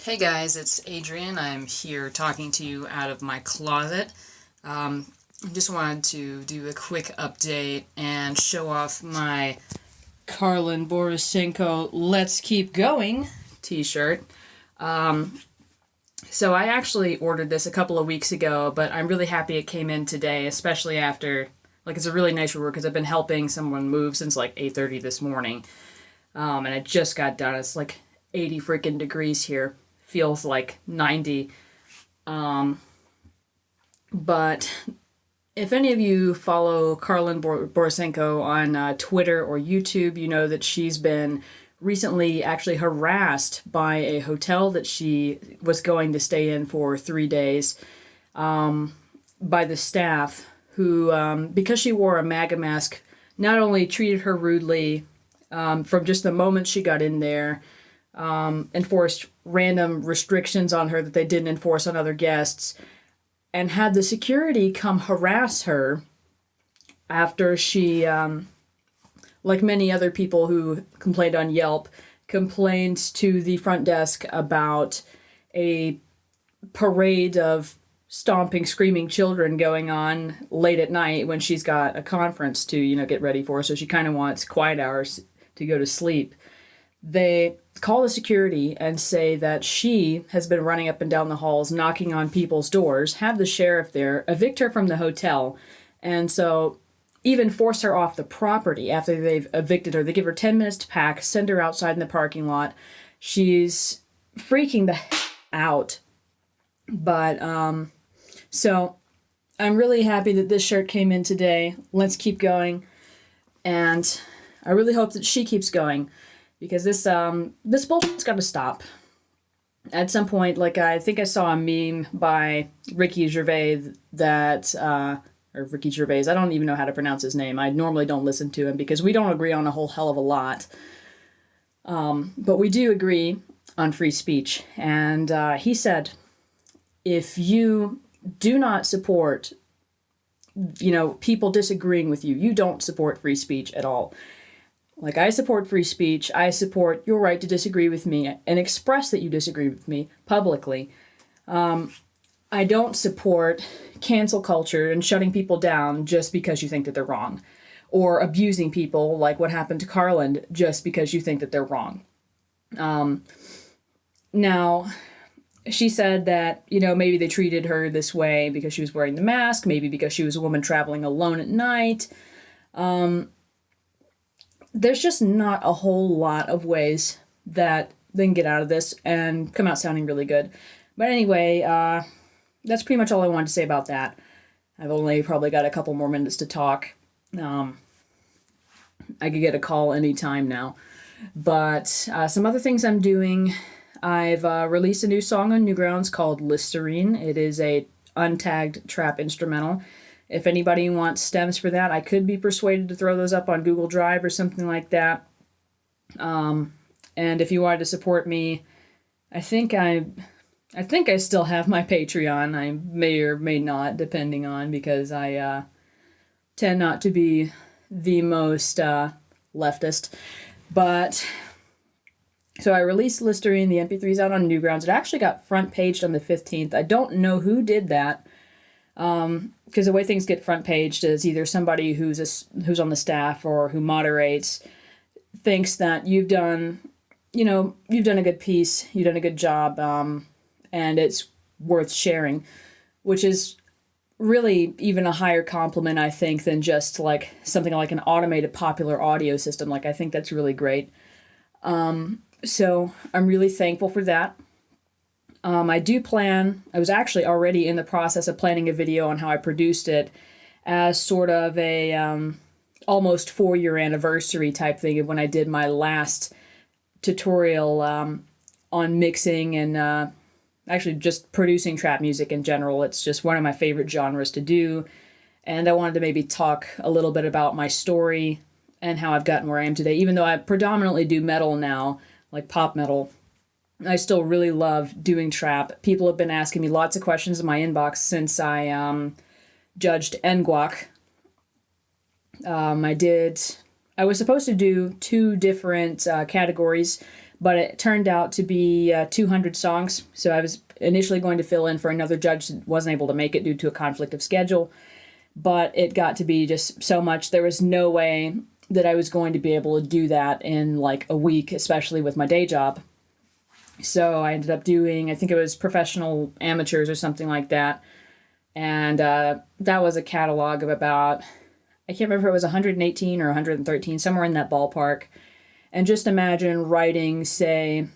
Hey guys, it's Adrian. I'm here talking to you out of my closet. I just wanted to do a quick update and show off my Karlyn Borysenko Let's Keep Going t-shirt. So I actually ordered this a couple of weeks ago, but I'm really happy it came in today, especially after, it's a really nice reward because I've been helping someone move since 8:30 this morning. And I just got done. It's 80 freaking degrees here. Feels like 90. But if any of you follow Karlyn Borysenko on Twitter or YouTube, you know that she's been recently actually harassed by a hotel that she was going to stay in for 3 days by the staff who, because she wore a MAGA mask, not only treated her rudely from just the moment she got in there, enforced random restrictions on her that they didn't enforce on other guests, and had the security come harass her after she, like many other people who complained on Yelp, complained to the front desk about a parade of stomping, screaming children going on late at night when she's got a conference to, get ready for. So she kind of wants quiet hours to go to sleep. They call the security and say that she has been running up and down the halls, knocking on people's doors, have the sheriff there, evict her from the hotel, and so even force her off the property after they've evicted her. They give her 10 minutes to pack, send her outside in the parking lot. She's freaking the out. But, so I'm really happy that this shirt came in today. Let's keep going. And I really hope that she keeps going. Because this bullshit's got to stop. At some point, I think I saw a meme by Ricky Gervais or Ricky Gervais, I don't even know how to pronounce his name. I normally don't listen to him because we don't agree on a whole hell of a lot. But we do agree on free speech. And he said, if you do not support, people disagreeing with you, you don't support free speech at all. I support free speech. I support your right to disagree with me and express that you disagree with me publicly. I don't support cancel culture and shutting people down just because you think that they're wrong, or abusing people like what happened to Karlyn just because you think that they're wrong. Now, she said that, maybe they treated her this way because she was wearing the mask, maybe because she was a woman traveling alone at night. There's just not a whole lot of ways that they can get out of this and come out sounding really good. But anyway, that's pretty much all I wanted to say about that. I've only probably got a couple more minutes to talk. I could get a call anytime now. But some other things I'm doing. I've released a new song on Newgrounds called Listerine. It is a untagged trap instrumental. If anybody wants stems for that, I could be persuaded to throw those up on Google Drive or something like that. And if you wanted to support me, I think I still have my Patreon. I may or may not, depending on, because I tend not to be the most leftist. But so I released Listerine. The MP3's out on Newgrounds. It actually got front paged on the 15th. I don't know who did that. Because the way things get front paged is either somebody who's on the staff or who moderates thinks that you've done a good piece, you've done a good job, and it's worth sharing, which is really even a higher compliment, I think, than just something like an automated popular audio system. I think that's really great. So I'm really thankful for that. I was actually already in the process of planning a video on how I produced it as sort of a almost 4-year anniversary type thing of when I did my last tutorial on mixing and actually just producing trap music in general. It's just one of my favorite genres to do. And I wanted to maybe talk a little bit about my story and how I've gotten where I am today. Even though I predominantly do metal now, like pop metal, I still really love doing trap. People have been asking me lots of questions in my inbox since I judged NGuac. I was supposed to do 2 different categories, but it turned out to be 200 songs. So I was initially going to fill in for another judge that wasn't able to make it due to a conflict of schedule, but it got to be just so much. There was no way that I was going to be able to do that in like a week, especially with my day job. So I ended up doing, I think it was professional amateurs or something like that. And that was a catalog of about, I can't remember if it was 118 or 113, somewhere in that ballpark. And just imagine writing, say,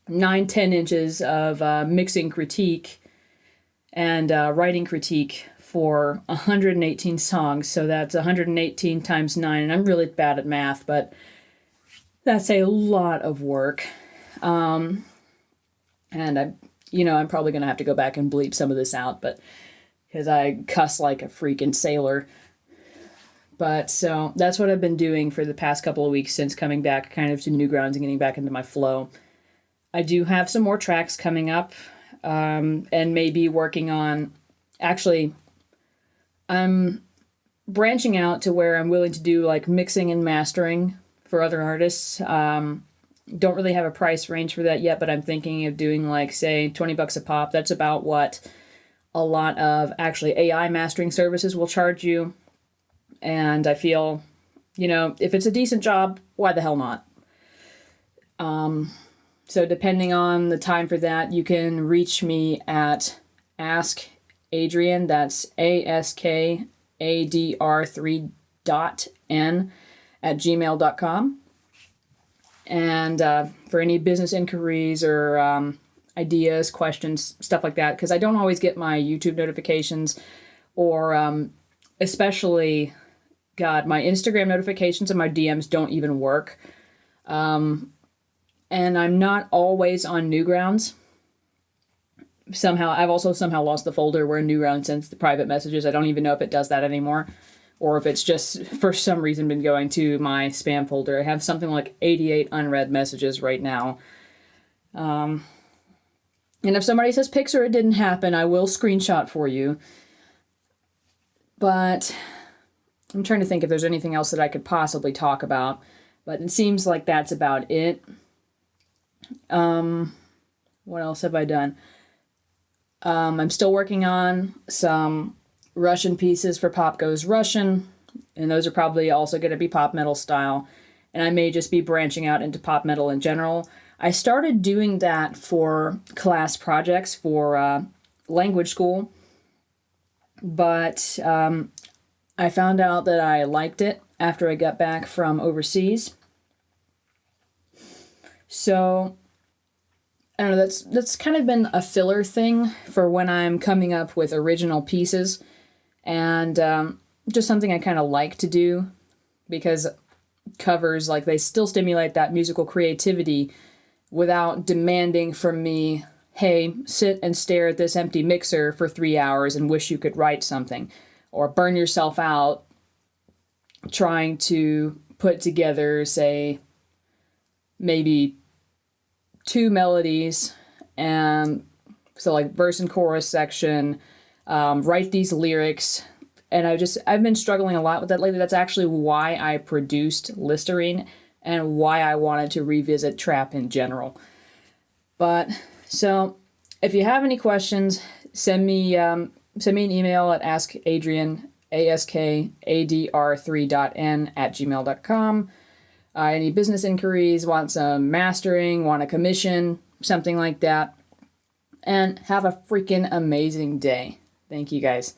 9-10 inches of mixing critique and writing critique for 118 songs. So that's 118 times 9. And I'm really bad at math, but that's a lot of work. And I'm probably going to have to go back and bleep some of this out, but because I cuss like a freaking sailor. But so that's what I've been doing for the past couple of weeks since coming back kind of to new grounds and getting back into my flow. I do have some more tracks coming up, and maybe working on, actually, I'm branching out to where I'm willing to do like mixing and mastering for other artists. Don't really have a price range for that yet, but I'm thinking of doing like, say, $20 a pop. That's about what a lot of actually AI mastering services will charge you. And I feel, if it's a decent job, why the hell not? So depending on the time for that, you can reach me at Ask Adrian. That's AskADR3-N at gmail.com. And for any business inquiries or ideas, questions, stuff like that, because I don't always get my YouTube notifications, or especially, God, my Instagram notifications and my DMs don't even work. And I'm not always on Newgrounds. I've also somehow lost the folder where Newgrounds sends the private messages. I don't even know if it does that anymore, or if it's just for some reason been going to my spam folder. I have something like 88 unread messages right now. And if somebody says Pixar, it didn't happen, I will screenshot for you. But I'm trying to think if there's anything else that I could possibly talk about. But it seems like that's about it. What else have I done? I'm still working on some Russian pieces for Pop Goes Russian, and those are probably also going to be pop metal style, and I may just be branching out into pop metal in general. I started doing that for class projects for language school, but I found out that I liked it after I got back from overseas. So I don't know, that's kind of been a filler thing for when I'm coming up with original pieces, and just something I kind of like to do, because covers, like, they still stimulate that musical creativity without demanding from me, hey, sit and stare at this empty mixer for 3 hours and wish you could write something, or burn yourself out trying to put together, say, maybe 2 melodies, and so like verse and chorus section, write these lyrics. And I've been struggling a lot with that lately. That's actually why I produced Listerine and why I wanted to revisit trap in general. But so if you have any questions, send me an email at askadrian, AskADR3.N at gmail.com. Any business inquiries, want some mastering, want a commission, something like that. And have a freaking amazing day. Thank you, guys.